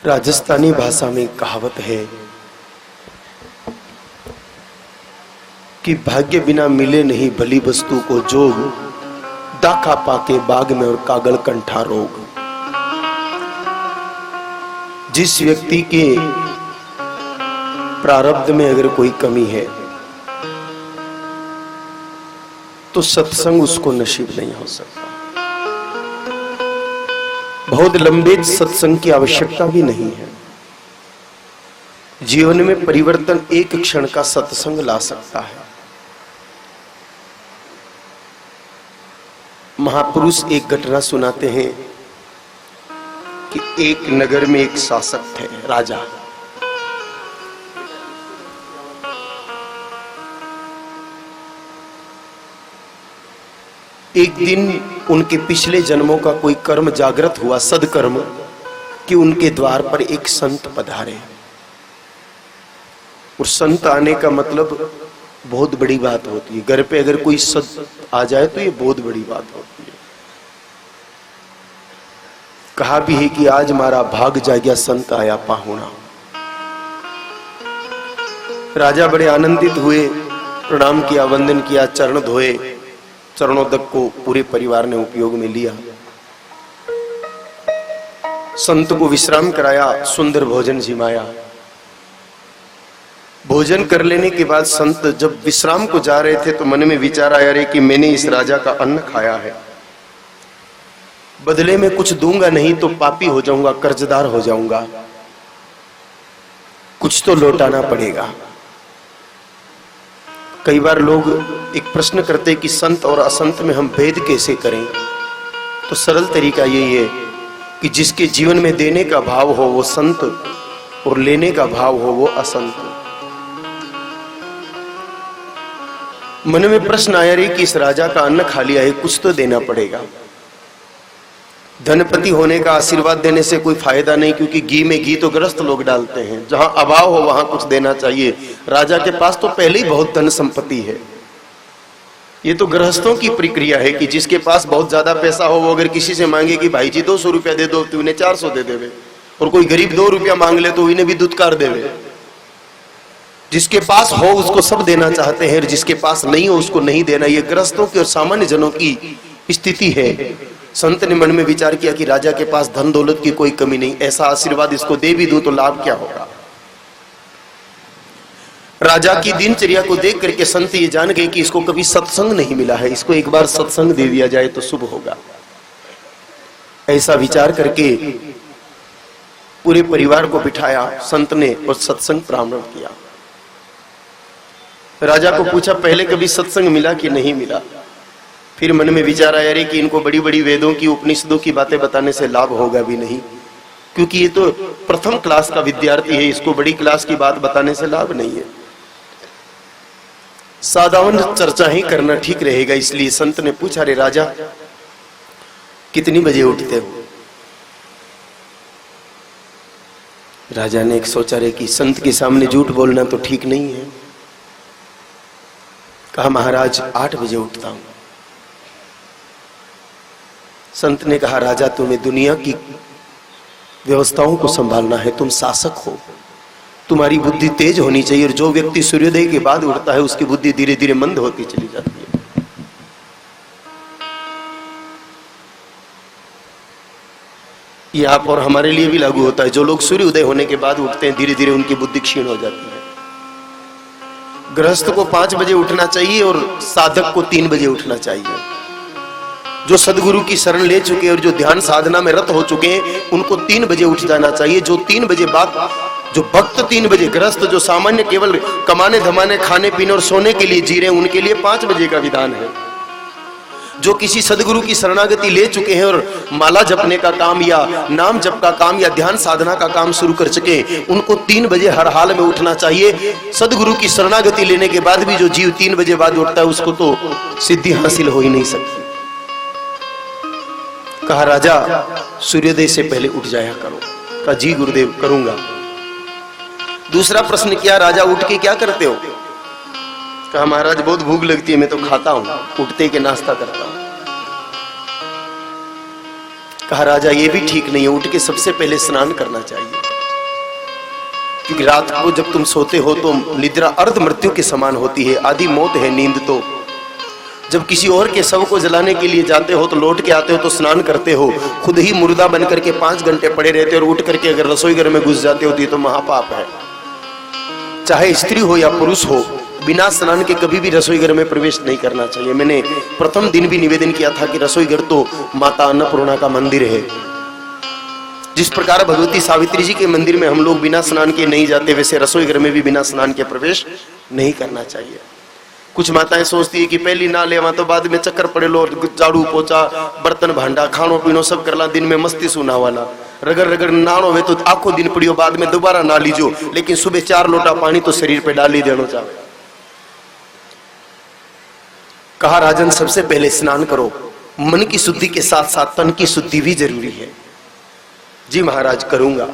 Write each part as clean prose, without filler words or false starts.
राजस्थानी भाषा में कहावत है कि भाग्य बिना मिले नहीं भली वस्तु को जोग, दाखा पाके बाग में और कागल कंठा रोग। जिस व्यक्ति के प्रारब्ध में अगर कोई कमी है तो सत्संग उसको नसीब नहीं हो सकता। बहुत लंबे सत्संग की आवश्यकता भी नहीं है। जीवन में परिवर्तन एक क्षण का सत्संग ला सकता है। महापुरुष एक घटना सुनाते हैं कि एक नगर में एक शासक थे, राजा। एक दिन उनके पिछले जन्मों का कोई कर्म जागृत हुआ, सदकर्म, कि उनके द्वार पर एक संत पधारे। और संत आने का मतलब बहुत बड़ी बात होती है। घर पे अगर कोई संत आ जाए तो ये बहुत बड़ी बात होती है। कहा भी है कि आज हमारा भाग जागया, संत आया पाहुणा। राजा बड़े आनंदित हुए, प्रणाम किया, वंदन किया, चरण धोए। चरणोदक को पूरे परिवार ने उपयोग में लिया। संत को विश्राम कराया, सुंदर भोजन जिमाया। भोजन कर लेने के बाद संत जब विश्राम को जा रहे थे तो मन में विचार आया रे कि मैंने इस राजा का अन्न खाया है, बदले में कुछ दूंगा नहीं तो पापी हो जाऊंगा, कर्जदार हो जाऊंगा, कुछ तो लौटाना पड़ेगा। कई बार लोग एक प्रश्न करते हैं कि संत और असंत में हम भेद कैसे करें। तो सरल तरीका यही है कि जिसके जीवन में देने का भाव हो वो संत और लेने का भाव हो वो असंत। मन में प्रश्न आया रे कि इस राजा का अन्न खा लिया है, कुछ तो देना पड़ेगा। धनपति होने का आशीर्वाद देने से कोई फायदा नहीं, क्योंकि घी में घी तो ग्रस्त लोग डालते हैं। जहां अभाव हो वहां कुछ देना चाहिए। राजा के पास तो पहले ही बहुत धन संपत्ति है। ये तो गृहस्थों की प्रक्रिया है कि जिसके पास बहुत ज्यादा पैसा हो वो अगर किसी से मांगे कि भाई जी 200 रुपया दे दो तो उन्हें 400 दे देवे, और कोई गरीब 2 रुपया मांग ले तो इन्हें भी दुत्कार देवे। जिसके पास हो उसको सब देना चाहते हैं, जिसके पास नहीं हो उसको नहीं देना। ये गृहस्थों की और सामान्य जनों की स्थिति है। संत ने मन में विचार किया कि राजा के पास धन दौलत की कोई कमी नहीं, ऐसा आशीर्वाद इसको दे भी दूं तो लाभ क्या होगा। राजा की दिनचर्या को देख करके संत ये जान गए कि इसको कभी सत्संग नहीं मिला है, इसको एक बार सत्संग दे दिया जाए तो शुभ होगा। ऐसा विचार करके पूरे परिवार को बिठाया संत ने और सत्संग प्रारंभ किया। राजा को पूछा पहले कभी सत्संग मिला कि नहीं मिला। फिर मन में विचार आया रे कि इनको बड़ी बड़ी वेदों की, उपनिषदों की बातें बताने से लाभ होगा भी नहीं, क्योंकि ये तो प्रथम क्लास का विद्यार्थी है, इसको बड़ी क्लास की बात बताने से लाभ नहीं है। साधारण चर्चा ही करना ठीक रहेगा। इसलिए संत ने पूछा रे राजा कितनी बजे उठते हो। राजा ने एक सोचा रे कि संत के सामने झूठ बोलना तो ठीक नहीं है। कहा महाराज 8 बजे उठता हूं। संत ने कहा राजा तुम्हें दुनिया की व्यवस्थाओं को संभालना है, तुम शासक हो, तुम्हारी बुद्धि तेज होनी चाहिए। और जो व्यक्ति सूर्योदय के बाद उठता है उसकी बुद्धि धीरे धीरे मंद होती चली जाती है। ये आप और हमारे लिए भी लागू होता है। जो लोग सूर्योदय होने के बाद उठते हैं धीरे धीरे उनकी बुद्धि क्षीण हो जाती है। गृहस्थ को 5 बजे उठना चाहिए और साधक को 3 बजे उठना चाहिए। जो सदगुरु की शरण ले चुके और जो ध्यान साधना में रत हो चुके हैं उनको 3 बजे उठ जाना चाहिए। जो 3 बजे बाद, जो भक्त 3 बजे, गृहस्थ जो सामान्य केवल कमाने धमाने, खाने पीने और सोने के लिए जी रहे हैं उनके लिए 5 बजे का विधान है। जो किसी सदगुरु की शरणागति ले चुके हैं और माला जपने का काम या नाम जप का काम या ध्यान साधना का काम शुरू कर चुके हैं उनको 3 बजे हर हाल में उठना चाहिए। सदगुरु की शरणागति लेने के बाद भी जो जीव 3 बजे बाद उठता है उसको तो सिद्धि हासिल हो ही नहीं सकती। कहा राजा सूर्योदय से पहले उठ जाया करो। कहा जी गुरुदेव करूंगा। दूसरा प्रश्न किया राजा उठ के क्या करते हो। कहा महाराज बहुत भूख लगती है, मैं तो खाता हूं, उठते के नाश्ता करता हूं। कहा राजा ये भी ठीक नहीं है, उठ के सबसे पहले स्नान करना चाहिए। क्योंकि रात को जब तुम सोते हो तो निद्रा अर्ध मृत्यु के समान होती है, आधी मौत है नींद। तो जब किसी और के शव को जलाने के लिए जाते हो तो लौट के आते हो तो स्नान करते हो, खुद ही मुर्दा बन करके 5 घंटे पड़े रहते हो और उठ करके अगर रसोई घर में घुस जाते हो तो महापाप है। चाहे स्त्री हो या पुरुष हो, बिना स्नान के कभी भी रसोई घर में प्रवेश नहीं करना चाहिए। मैंने प्रथम दिन भी निवेदन किया था कि रसोई घर तो माता अन्नपूर्णा का मंदिर है। जिस प्रकार भगवती सावित्री जी के मंदिर में हम लोग बिना स्नान के नहीं जाते, वैसे रसोई घर में भी बिना स्नान के प्रवेश नहीं करना चाहिए। कुछ माताएं सोचती है कि पहली ना ले तो बाद में चक्कर पड़े लो, झाड़ू पोछा बर्तन भांडा खानो पीनो सब करला, दिन में मस्ती सुना वाला रगड़ रगड़ नानो वे तो आखो दिन पड़ियो, बाद में दोबारा ना लीजो, लेकिन सुबह 4 लोटा पानी तो शरीर पे डाल ही देना चाहिए। कहा राजन सबसे पहले स्नान करो, मन की शुद्धि के साथ साथ तन की शुद्धि भी जरूरी है। जी महाराज करूंगा।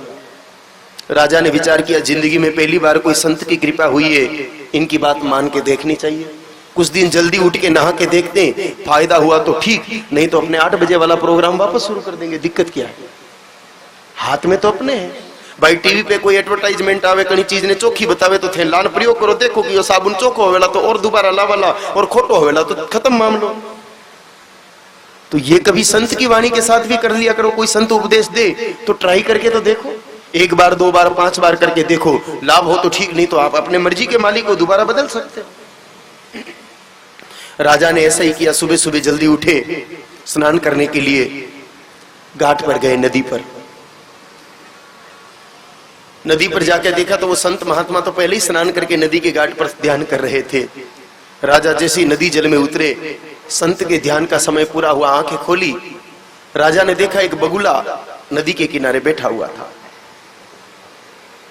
राजा ने विचार किया, जिंदगी में पहली बार कोई संत की कृपा हुई है, इनकी बात मान के देखनी चाहिए। कुछ दिन जल्दी उठ के नहा के देखते हैं, फायदा हुआ तो ठीक, नहीं तो अपने 8 बजे वाला प्रोग्राम वापस शुरू कर देंगे। दिक्कत क्या है, हाथ में तो अपने हैं भाई। टीवी पे कोई एडवर्टाइजमेंट आवे, कहीं चीज ने चोखी बतावे तो थे लान प्रयोग करो, देखो कि यो साबुन चोखो होवेला तो और दोबारा लावाला, और खोटो होवेला तो खत्म मामलो। तो ये कभी संत की वाणी के साथ भी कर लिया करो। कोई संत उपदेश दे तो ट्राई करके तो देखो, 1 बार 2 बार 5 बार करके देखो, लाभ हो तो ठीक, नहीं तो आप अपने मर्जी के मालिक को दोबारा बदल सकते हो। राजा ने ऐसा ही किया। सुबह सुबह जल्दी उठे, स्नान करने के लिए घाट पर गए, नदी पर। नदी पर जाकर देखा तो वो संत महात्मा तो पहले ही स्नान करके नदी के घाट पर ध्यान कर रहे थे। राजा जैसे नदी जल में उतरे, संत के ध्यान का समय पूरा हुआ, आंखें खोली, राजा ने देखा एक बगुला नदी के किनारे बैठा हुआ था।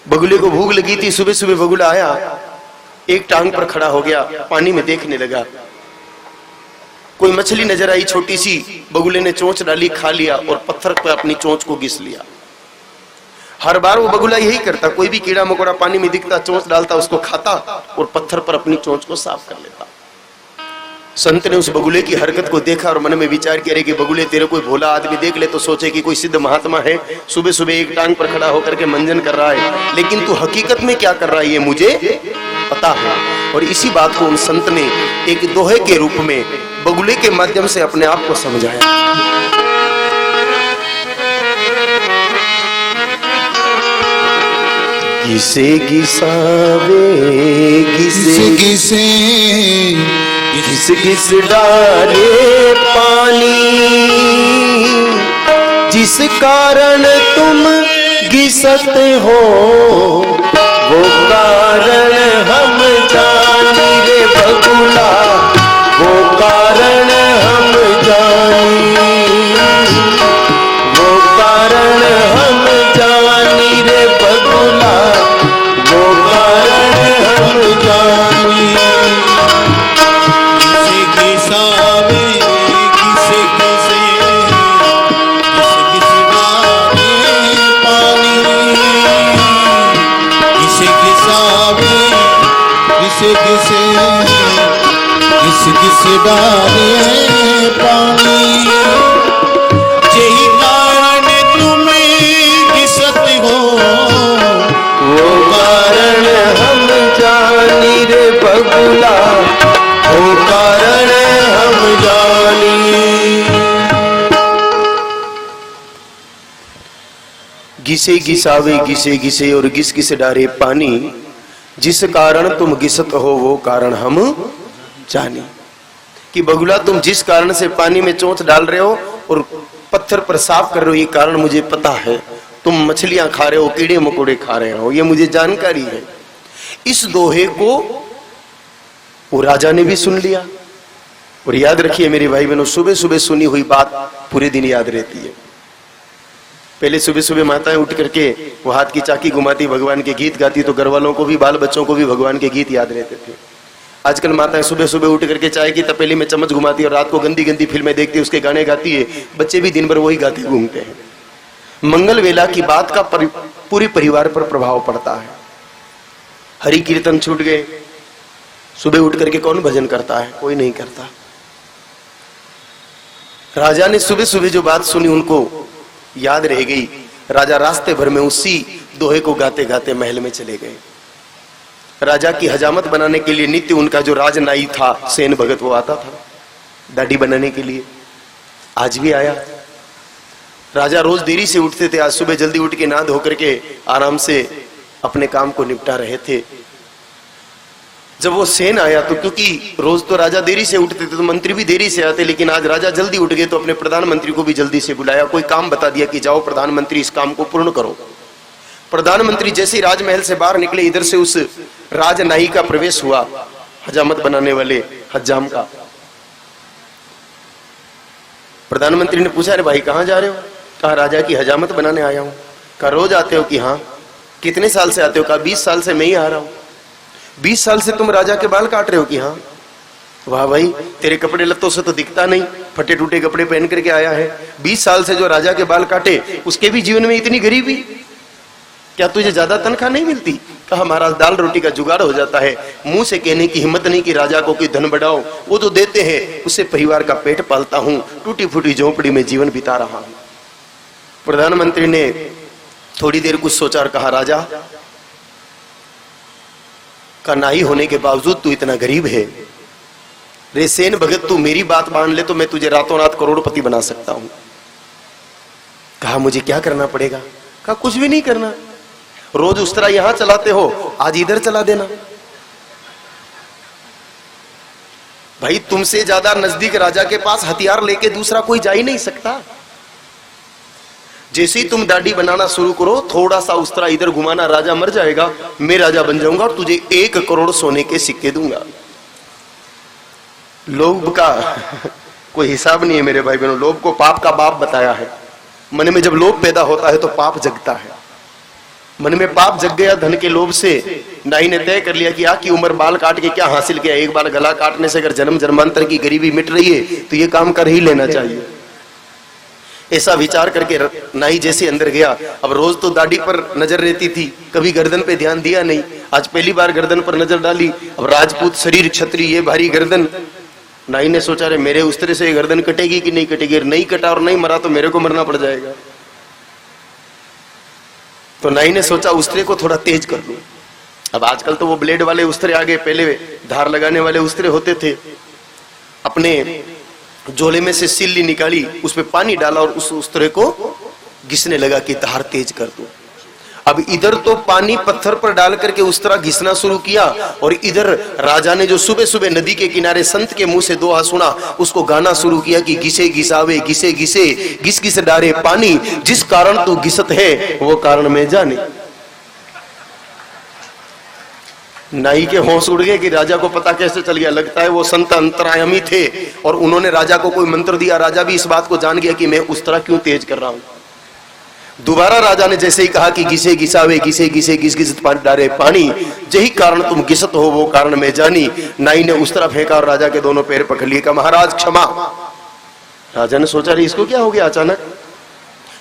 बगुले को भूख लगी थी, सुबह सुबह बगुला आया, एक टांग पर खड़ा हो गया, पानी में देखने लगा। कोई मछली नजर आई छोटी सी, बगुले ने चोंच डाली, खा लिया और पत्थर पर अपनी चोंच को घिस लिया। हर बार वो बगुला यही करता, कोई भी कीड़ा मकोड़ा पानी में दिखता, चोंच डालता, उसको खाता और पत्थर पर अपनी चोंच को साफ कर लेता। संत ने उस बगुले की हरकत को देखा और मन में विचार किया कि बगुले तेरे कोई भोला आदमी देख ले तो सोचे कि कोई सिद्ध महात्मा है, सुबह सुबह एक टांग पर खड़ा होकर के मंजन कर रहा है, लेकिन तू हकीकत में क्या कर रहा है ये मुझे पता है। और इसी बात को उन संत ने एक दोहे के रूप में बगुले के माध्यम से अपने आप को समझाया। घिसे घिसावे घिसे घिसे घिस घिस डाले पानी, जिस कारण तुम घिसत हो वो कारण हम जानी रे बगुला, वो कारण हम जानी, वो कारण हम जानी रे बगुला, वो कारण हम जानी। घिसे घिसावे घिसे घिसे घिस घिस डाले पानी, घिसे घिसावे घिसे घिसे घिस घिस डाले पानी, यही कारण तुम घिसत हो वो कारण हम जानी रे बगुला, वो कारण हम जानी। घिसे घिसावे घिसे घिसे और घिस घिस डारे पानी, जिस कारण तुम घिसत हो वो कारण हम जानी। कि बगुला तुम जिस कारण से पानी में चोंच डाल रहे हो और पत्थर पर साफ कर रहे हो, ये कारण मुझे पता है। तुम मछलियां खा रहे हो, कीड़े मकोड़े खा रहे हो, ये मुझे जानकारी है। इस दोहे को वो राजा ने भी सुन लिया। और याद रखिए मेरे भाई बहनों, सुबह सुबह सुनी हुई बात पूरे दिन याद रहती है। पहले सुबह सुबह माताएं उठ करके वो हाथ की चाकी घुमाती, भगवान के गीत गाती, तो घर वालों को भी बाल बच्चों को भी भगवान के गीत याद रहते थे। आजकल माताएं सुबह सुबह उठ करके चाय की तपेली में चम्मच घुमाती और रात को गंदी गंदी फिल्में देखती, उसके गाने गाती है, बच्चे भी दिन भर वही गाते घूमते हैं। मंगल वेला की बात का पूरे परिवार पर प्रभाव पड़ता है। हरि कीर्तन छूट गए, सुबह उठ करके कौन भजन करता है? कोई नहीं करता। राजा ने सुबह सुबह जो बात सुनी उनको याद रह गई। राजा रास्ते भर में उसी दोहे को गाते गाते महल में चले गए। राजा की हजामत बनाने के लिए नित्य उनका जो राजनाई था सेन भगत, वो आता था दाढ़ी बनाने के लिए। आज भी आया। राजा रोज देरी से उठते थे, आज सुबह जल्दी उठ के नहा धो करके आराम से अपने काम को निपटा रहे थे। जब वो सेन आया तो क्योंकि रोज तो राजा देरी से उठते थे तो मंत्री भी देरी से आते, लेकिन आज राजा जल्दी उठ गए तो अपने प्रधानमंत्री को भी जल्दी से बुलाया, कोई काम बता दिया कि जाओ प्रधानमंत्री इस काम को पूर्ण करो। प्रधानमंत्री जैसे ही राजमहल से बाहर निकले, इधर से उस राजनाई का प्रवेश हुआ, हजामत बनाने वाले हज्जाम का। प्रधानमंत्री ने पूछा, अरे भाई कहाँ जा रहे हो? कहा राजा की हजामत बनाने आया हूं। कहा रोज आते हो? कि हाँ। कितने साल से आते हो? कहा 20 साल से मैं ही आ रहा हूं। 20 साल से तुम राजा के बाल काट रहे हो? कि हाँ। वाह भाई, तेरे कपड़े लत्तों से तो दिखता नहीं, फटे टूटे कपड़े पहन करके आया है। 20 साल से जो राजा के बाल काटे उसके भी जीवन में इतनी गरीबी, क्या तुझे ज्यादा तनख्वाह नहीं मिलती? कहा महाराज दाल रोटी का जुगाड़ हो जाता है, मुंह से कहने की हिम्मत नहीं कि राजा को कोई धन बढ़ाओ, वो तो देते हैं, उससे परिवार का पेट पालता हूं, टूटी फूटी झोंपड़ी में जीवन बिता रहा हूं। प्रधानमंत्री ने थोड़ी देर कुछ सोचा और कहा राजा का नाई होने के बावजूद तू इतना गरीब है, रे सेन भगत तू मेरी बात मान ले तो मैं तुझे रातों रात करोड़पति बना सकता हूं। कहा मुझे क्या करना पड़ेगा? कहा कुछ भी नहीं करना, रोज उस तरह यहां चलाते हो, आज इधर चला देना। भाई तुमसे ज्यादा नजदीक राजा के पास हथियार लेके दूसरा कोई जा ही नहीं सकता। जैसे ही तुम दाढ़ी बनाना शुरू करो, थोड़ा सा उस तरह इधर घुमाना, राजा मर जाएगा, मैं राजा बन जाऊंगा और तुझे 1 करोड़ सोने के सिक्के दूंगा। लोभ का कोई हिसाब नहीं है मेरे भाई बहनों। लोभ को पाप का बाप बताया है। मन में जब लोभ पैदा होता है तो पाप जगता है। मन में पाप जग गया धन के लोभ से। नाई ने तय कर लिया कि आखिरी उम्र बाल काट के क्या हासिल किया, एक बार गला काटने से अगर जन्म जन्मांतर की गरीबी मिट रही है तो ये काम कर ही लेना चाहिए। ऐसा विचार करके नाई जैसे अंदर गया, अब रोज तो दाढ़ी पर नजर रहती थी, कभी गर्दन पे ध्यान दिया नहीं, आज पहली बार गर्दन पर नजर डाली। अब राजपूत शरीर, क्षत्रिय, ये भारी गर्दन। नाई ने सोचा रे मेरे उस तरह से गर्दन कटेगी कि नहीं कटेगी, नहीं कटा और नहीं मरा तो मेरे को मरना पड़ जाएगा। तो नाई ने सोचा उस्तरे को थोड़ा तेज कर लूं। अब आजकल तो वो ब्लेड वाले उस्तरे आ गए, पहले धार लगाने वाले उस्तरे होते थे। अपने झोले में से सिल्ली निकाली, उस पे पानी डाला और उस उस्तरे को घिसने लगा कि धार तेज कर दूं। अब इधर तो पानी पत्थर पर डाल करके उस तरह घिसना शुरू किया, और इधर राजा ने जो सुबह सुबह नदी के किनारे संत के मुंह से दोहा सुना, उसको गाना शुरू किया कि घिसे घिसावे घिसे घिसे घिस घिस डारे पानी, जिस कारण तू घिसत है वो कारण मैं जाने। नाई के होश उड़ गए कि राजा को पता कैसे चल गया। लगता है वो संत अंतरायामी थे और उन्होंने राजा को कोई मंत्र दिया। राजा भी इस बात को जान गया कि मैं उस तरह क्यों तेज कर रहा हूं। दोबारा राजा ने जैसे ही कहा कि घिसे घिसावे घिसे घिसे घिस घिस डारे पानी, यही कारण तुम घिसत हो वो कारण मैं जानी। नाई ने उस तरह फेंका और राजा के दोनों पैर पकड़ लिए। कहा महाराज क्षमा। राजा ने सोचा रे इसको क्या हो गया अचानक,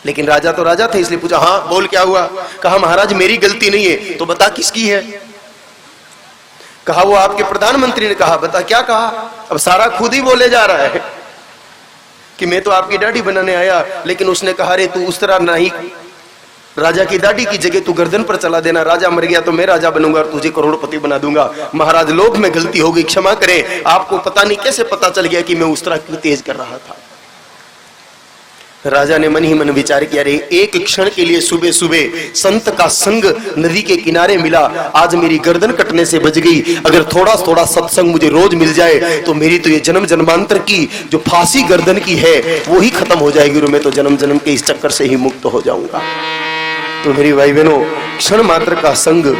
लेकिन राजा तो राजा थे इसलिए पूछा हाँ बोल क्या हुआ। कहा महाराज मेरी गलती नहीं है। तो बता किसकी है। कहा वो आपके प्रधानमंत्री ने। कहा बता क्या कहा। अब सारा खुद ही बोले जा रहा है कि मैं तो आपकी दाढ़ी बनाने आया, लेकिन उसने कहा रे तू उस तरह नहीं, राजा की दाढ़ी की जगह तू गर्दन पर चला देना, राजा मर गया तो मैं राजा बनूंगा और तुझे करोड़पति बना दूंगा। महाराज लोभ में गलती हो गई, क्षमा करें। आपको पता नहीं कैसे पता चल गया कि मैं उस तरह क्यों तेज कर रहा था। राजा ने मन ही मन विचार किया रे एक क्षण के लिए सुबह सुबह संत का संग नदी के किनारे मिला, आज मेरी गर्दन कटने से बच गई। अगर थोड़ा थोड़ा सत्संग मुझे रोज मिल जाए तो मेरी तो ये जन्म जन्मांतर की जो फांसी गर्दन की है वो ही खत्म हो जाएगी और मैं तो जन्म जन्म के इस चक्कर से ही मुक्त हो जाऊंगा। तो मेरी भाई बहनों, क्षण मात्र का संग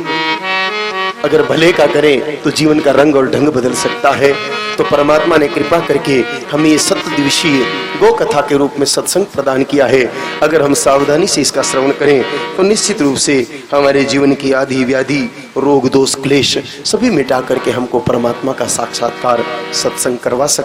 अगर भले का करें तो जीवन का रंग और ढंग बदल सकता है। तो परमात्मा ने कृपा करके हमें ये 7 दिवसीय गो कथा के रूप में सत्संग प्रदान किया है। अगर हम सावधानी से इसका श्रवण करें तो निश्चित रूप से हमारे जीवन की आदि व्याधि रोग दोष क्लेश सभी मिटा करके हमको परमात्मा का साक्षात्कार सत्संग करवा सकते